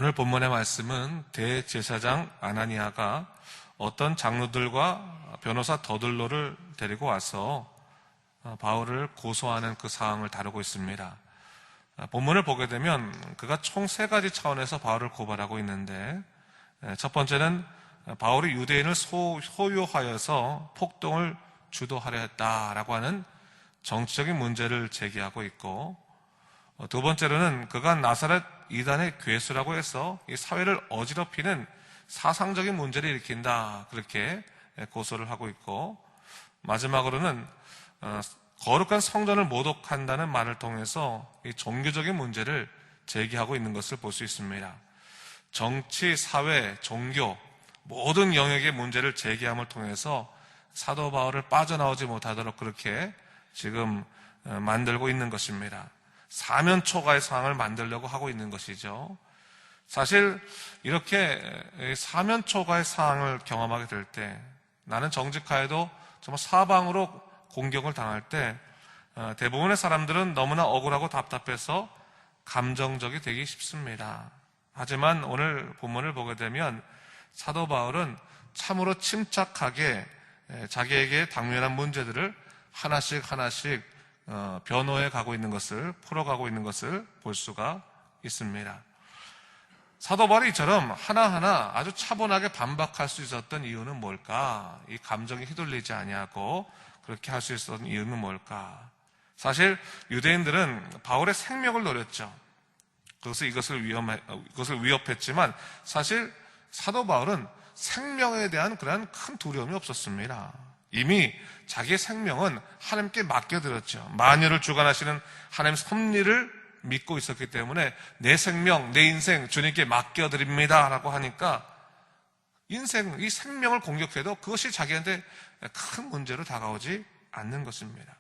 오늘 본문의 말씀은 대제사장 아나니아가 어떤 장로들과 변호사 더들로를 데리고 와서 바울을 고소하는 그 상황을 다루고 있습니다. 본문을 보게 되면 그가 총 3가지 차원에서 바울을 고발하고 있는데, 첫 번째는 바울이 유대인을 소유하여서 폭동을 주도하려 했다라고 하는 정치적인 문제를 제기하고 있고, 두 번째로는 그가 나사렛 이단의 괴수라고 해서 이 사회를 어지럽히는 사상적인 문제를 일으킨다, 그렇게 고소를 하고 있고, 마지막으로는 거룩한 성전을 모독한다는 말을 통해서 이 종교적인 문제를 제기하고 있는 것을 볼 수 있습니다. 정치, 사회, 종교 모든 영역의 문제를 제기함을 통해서 사도 바울을 빠져나오지 못하도록 그렇게 지금 만들고 있는 것입니다. 사면초가의 상황을 만들려고 하고 있는 것이죠. 사실 이렇게 사면초가의 상황을 경험하게 될 때, 나는 정직하여도 정말 사방으로 공격을 당할 때 대부분의 사람들은 너무나 억울하고 답답해서 감정적이 되기 쉽습니다. 하지만 오늘 본문을 보게 되면 사도 바울은 참으로 침착하게 자기에게 당면한 문제들을 하나씩 변호해 가고 있는 것을, 풀어가고 있는 것을 볼 수가 있습니다. 사도 바울이 이처럼 하나하나 아주 차분하게 반박할 수 있었던 이유는 뭘까? 이 감정에 휘둘리지 아니하고 그렇게 할 수 있었던 이유는 뭘까? 사실 유대인들은 바울의 생명을 노렸죠. 이것을 위협했지만 사실 사도 바울은 생명에 대한 그러한 큰 두려움이 없었습니다. 이미 자기의 생명은 하나님께 맡겨드렸죠. 만유를 주관하시는 하나님 섭리를 믿고 있었기 때문에 내 생명, 내 인생 주님께 맡겨드립니다 라고 하니까 이 생명을 공격해도 그것이 자기한테 큰 문제로 다가오지 않는 것입니다.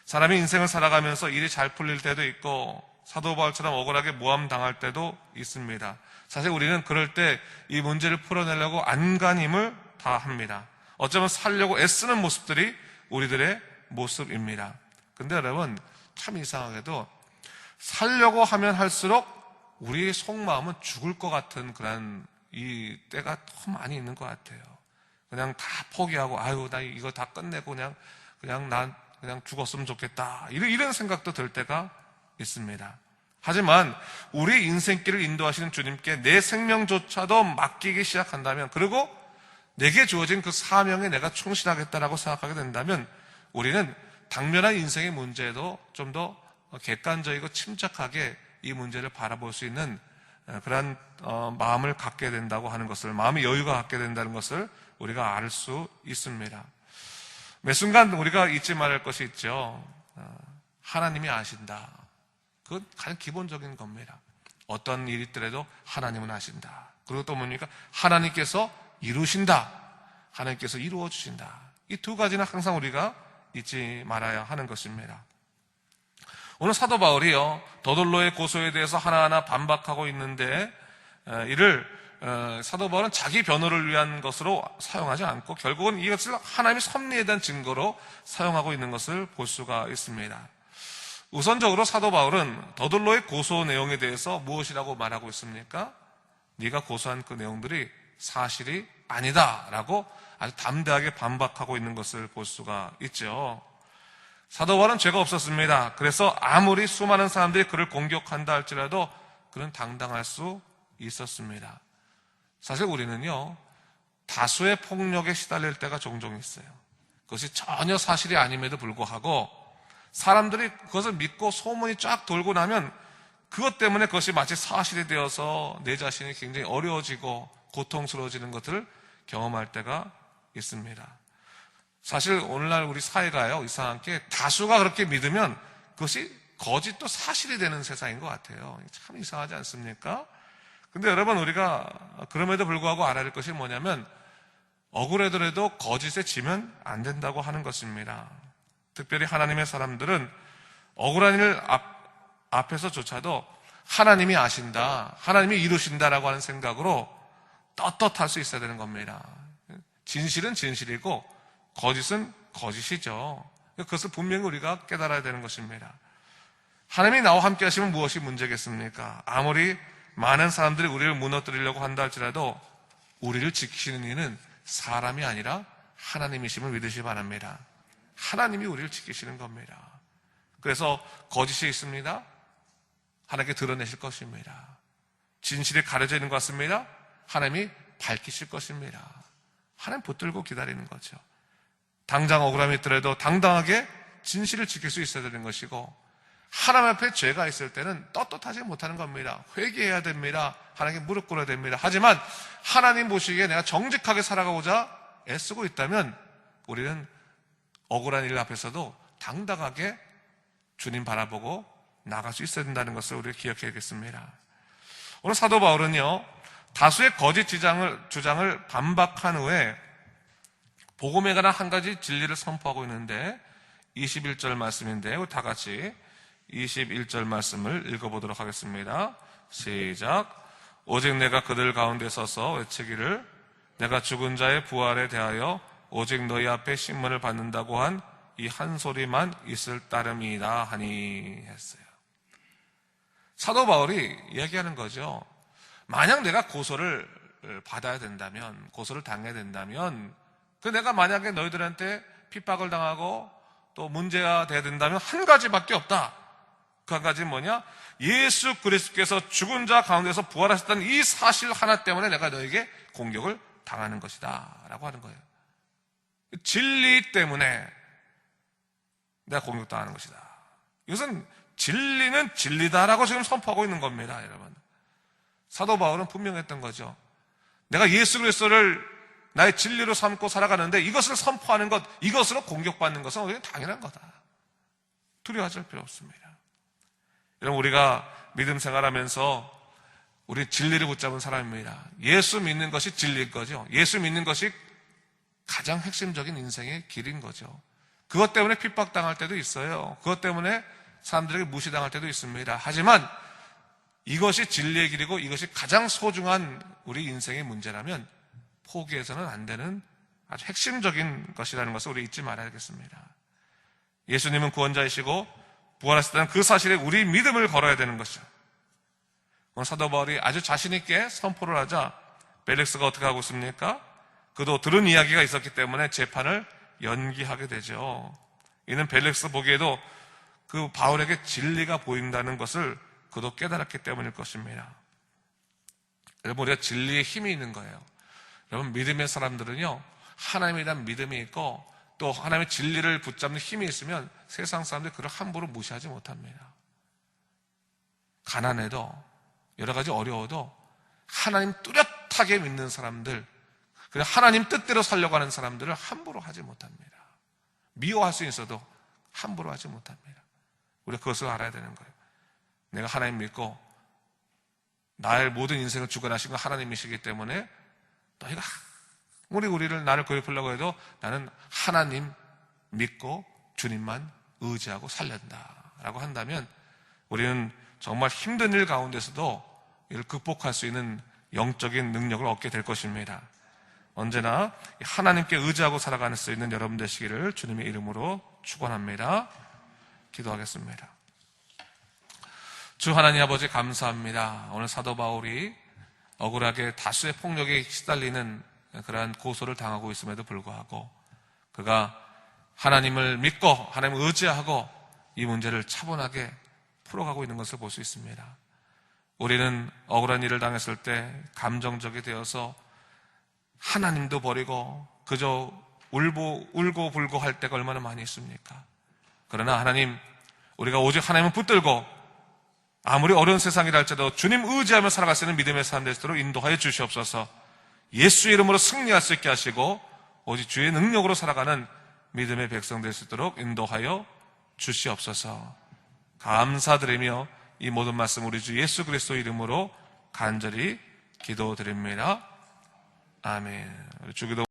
사람이 인생을 살아가면서 일이 잘 풀릴 때도 있고 사도 바울처럼 억울하게 모함당할 때도 있습니다. 사실 우리는 그럴 때 이 문제를 풀어내려고 안간힘을 다합니다. 어쩌면 살려고 애쓰는 모습들이 우리들의 모습입니다. 근데 여러분, 참 이상하게도 살려고 하면 할수록 우리의 속마음은 죽을 것 같은 그런 이 때가 더 많이 있는 것 같아요. 그냥 다 포기하고, 나 이거 다 끝내고 그냥 죽었으면 좋겠다, 이런 생각도 들 때가 있습니다. 하지만 우리 인생길을 인도하시는 주님께 내 생명조차도 맡기기 시작한다면, 그리고 내게 주어진 그 사명에 내가 충실하겠다라고 생각하게 된다면, 우리는 당면한 인생의 문제에도 좀 더 객관적이고 침착하게 이 문제를 바라볼 수 있는 그런 마음을 갖게 된다고 하는 것을, 마음의 여유가 갖게 된다는 것을 우리가 알 수 있습니다. 매 순간 우리가 잊지 말할 것이 있죠. 하나님이 아신다. 그건 가장 기본적인 겁니다. 어떤 일이 있더라도 하나님은 아신다. 그리고 또 뭡니까? 하나님께서 이루신다. 하나님께서 이루어 주신다. 이 두 가지는 항상 우리가 잊지 말아야 하는 것입니다. 오늘 사도 바울이요, 더들로의 고소에 대해서 하나하나 반박하고 있는데, 이를 사도 바울은 자기 변호를 위한 것으로 사용하지 않고 결국은 이것을 하나님의 섭리에 대한 증거로 사용하고 있는 것을 볼 수가 있습니다. 우선적으로 사도 바울은 더들로의 고소 내용에 대해서 무엇이라고 말하고 있습니까? 네가 고소한 그 내용들이 사실이 아니다 라고 아주 담대하게 반박하고 있는 것을 볼 수가 있죠. 사도 바울은 죄가 없었습니다. 그래서 아무리 수많은 사람들이 그를 공격한다 할지라도 그는 당당할 수 있었습니다. 사실 우리는요, 다수의 폭력에 시달릴 때가 종종 있어요. 그것이 전혀 사실이 아님에도 불구하고 사람들이 그것을 믿고 소문이 쫙 돌고 나면 그것 때문에 그것이 마치 사실이 되어서 내 자신이 굉장히 어려워지고 고통스러워지는 것을 경험할 때가 있습니다. 사실 오늘날 우리 사회가요, 이상하게 다수가 그렇게 믿으면 그것이 거짓도 사실이 되는 세상인 것 같아요. 참 이상하지 않습니까? 근데 여러분, 우리가 그럼에도 불구하고 알아야 할 것이 뭐냐면 억울하더라도 거짓에 지면 안 된다고 하는 것입니다. 특별히 하나님의 사람들은 억울한 일 앞에서조차도 하나님이 아신다, 하나님이 이루신다라고 하는 생각으로 떳떳할 수 있어야 되는 겁니다. 진실은 진실이고 거짓은 거짓이죠. 그것을 분명히 우리가 깨달아야 되는 것입니다. 하나님이 나와 함께 하시면 무엇이 문제겠습니까? 아무리 많은 사람들이 우리를 무너뜨리려고 한다 할지라도 우리를 지키시는 이는 사람이 아니라 하나님이심을 믿으시기 바랍니다. 하나님이 우리를 지키시는 겁니다. 그래서 거짓이 있습니다. 하나님께 드러내실 것입니다. 진실이 가려져 있는 것 같습니다. 하나님이 밝히실 것입니다. 하나님 붙들고 기다리는 거죠. 당장 억울함이 있더라도 당당하게 진실을 지킬 수 있어야 되는 것이고, 하나님 앞에 죄가 있을 때는 떳떳하지 못하는 겁니다. 회개해야 됩니다. 하나님께 무릎 꿇어야 됩니다. 하지만 하나님 보시기에 내가 정직하게 살아가고자 애쓰고 있다면 우리는 억울한 일 앞에서도 당당하게 주님 바라보고 나갈 수 있어야 된다는 것을 우리가 기억해야겠습니다. 오늘 사도 바울은요, 다수의 거짓 주장을 반박한 후에 복음에 관한 한 가지 진리를 선포하고 있는데, 21절 말씀인데요, 다 같이 21절 말씀을 읽어보도록 하겠습니다. 시작. 오직 내가 그들 가운데 서서 외치기를 내가 죽은 자의 부활에 대하여 오직 너희 앞에 신문을 받는다고 한 이 한 소리만 있을 따름이다 하니 했어요. 사도 바울이 이야기하는 거죠. 만약 내가 고소를 받아야 된다면, 고소를 당해야 된다면, 내가 만약에 너희들한테 핍박을 당하고 또 문제가 돼야 된다면 한 가지밖에 없다. 그 한 가지는 뭐냐? 예수 그리스도께서 죽은 자 가운데서 부활하셨다는 이 사실 하나 때문에 내가 너에게 공격을 당하는 것이다 라고 하는 거예요. 진리 때문에 내가 공격당하는 것이다. 이것은 진리는 진리다라고 지금 선포하고 있는 겁니다, 여러분. 사도 바울은 분명했던 거죠. 내가 예수 그리스도를 나의 진리로 삼고 살아가는데 이것을 선포하는 것, 이것으로 공격받는 것은 우리는 당연한 거다. 두려워하실 필요 없습니다. 여러분, 우리가 믿음 생활하면서 우리 진리를 붙잡은 사람입니다. 예수 믿는 것이 진리인 거죠. 예수 믿는 것이 가장 핵심적인 인생의 길인 거죠. 그것 때문에 핍박당할 때도 있어요. 그것 때문에 사람들에게 무시당할 때도 있습니다. 하지만 이것이 진리의 길이고 이것이 가장 소중한 우리 인생의 문제라면 포기해서는 안 되는 아주 핵심적인 것이라는 것을 우리 잊지 말아야겠습니다. 예수님은 구원자이시고 부활하셨다는 그 사실에 우리 믿음을 걸어야 되는 것이죠. 오늘 사도 바울이 아주 자신 있게 선포를 하자 벨릭스가 어떻게 하고 있습니까? 그도 들은 이야기가 있었기 때문에 재판을 연기하게 되죠. 이는 벨릭스 보기에도 그 바울에게 진리가 보인다는 것을 그도 깨달았기 때문일 것입니다. 여러분, 우리가 진리에 힘이 있는 거예요. 여러분, 믿음의 사람들은요, 하나님에 대한 믿음이 있고 또 하나님의 진리를 붙잡는 힘이 있으면 세상 사람들이 그를 함부로 무시하지 못합니다. 가난해도 여러 가지 어려워도 하나님 뚜렷하게 믿는 사람들, 그냥 하나님 뜻대로 살려고 하는 사람들을 함부로 하지 못합니다. 미워할 수 있어도 함부로 하지 못합니다. 우리가 그것을 알아야 되는 거예요. 내가 하나님 믿고 나의 모든 인생을 주관하신 건 하나님이시기 때문에 너희가 우리를 나를 괴롭히려고 해도 나는 하나님 믿고 주님만 의지하고 살린다라고 한다면 우리는 정말 힘든 일 가운데서도 이를 극복할 수 있는 영적인 능력을 얻게 될 것입니다. 언제나 하나님께 의지하고 살아갈 수 있는 여러분 되시기를 주님의 이름으로 축원합니다. 기도하겠습니다. 주 하나님 아버지, 감사합니다. 오늘 사도 바울이 억울하게 다수의 폭력에 시달리는 그러한 고소를 당하고 있음에도 불구하고 그가 하나님을 믿고 하나님을 의지하고 이 문제를 차분하게 풀어가고 있는 것을 볼 수 있습니다. 우리는 억울한 일을 당했을 때 감정적이 되어서 하나님도 버리고 그저 울고 불고 할 때가 얼마나 많이 있습니까? 그러나 하나님, 우리가 오직 하나님을 붙들고 아무리 어려운 세상이라 할지라도 주님 의지하며 살아갈 수 있는 믿음의 삶 되도록 인도하여 주시옵소서. 예수 이름으로 승리할 수 있게 하시고 오직 주의 능력으로 살아가는 믿음의 백성 될 수 있도록 인도하여 주시옵소서. 감사드리며 이 모든 말씀 우리 주 예수 그리스도 이름으로 간절히 기도드립니다. 아멘. 주기도